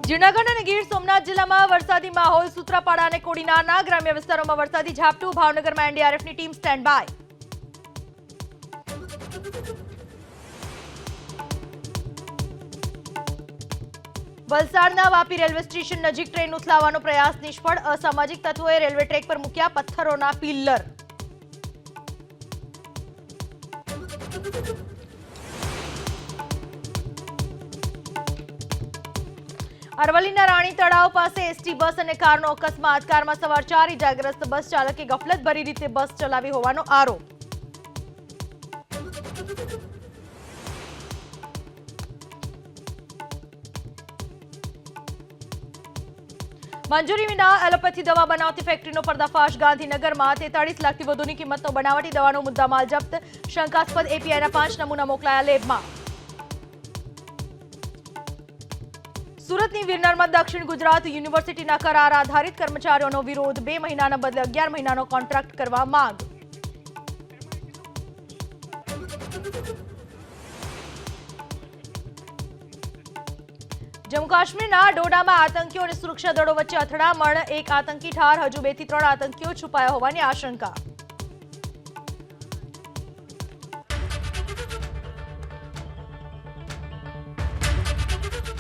જૂનાગઢ અને ગીર સોમનાથ જિલ્લામાં વરસાદી માહોલ. સૂત્રાપાડા અને કોડીનારના ગ્રામ્ય વિસ્તારોમાં વરસાદી ઝાપટું. ભાવનગરમાં એનડીઆરએફની ટીમ સ્ટેન્ડ બાય. વલસાડના વાપી રેલવે સ્ટેશન નજીક ટ્રેન ઉથલાવવાનો પ્રયાસ નિષ્ફળ. અસામાજિક તત્વોએ રેલવે ટ્રેક પર મૂક્યા પથ્થરોના પિલ્લર. અરવલ્લીના રાણી તળાવ પાસે એસટી બસ અને કારનો અકસ્માત. કારમાં સવાર 4 ઇજાગ્રસ્ત. બસ ચાલકે ગફલતભરી રીતે બસ ચલાવી હોવાનો આરોપ. મંજૂરી વિના એલોપેથી દવા બનાવતી ફેક્ટરીનો પર્દાફાશ. ગાંધીનગરમાં 43 લાખથી વધુની કિંમતનો બનાવટી દવાનો મુદ્દામાલ જપ્ત. શંકાસ્પદ એપીઆઈના 5 નમૂના મોકલાયા લેબમાં. સુરતની વીર નર્મદ દક્ષિણ ગુજરાત યુનિવર્સિટીના કરાર આધારિત કર્મચારીઓનો વિરોધ. 2 મહિનાના બદલે 11 મહિનાનો કોન્ટ્રાક્ટ કરવા માંગ. જમ્મુ કાશ્મીરના ડોડામાં આતંકીઓ અને સુરક્ષા દળો વચ્ચે અથડામણ. 1 આતંકી ઠાર. હજુ 2 થી 3 આતંકીઓ છુપાયા હોવાની આશંકા.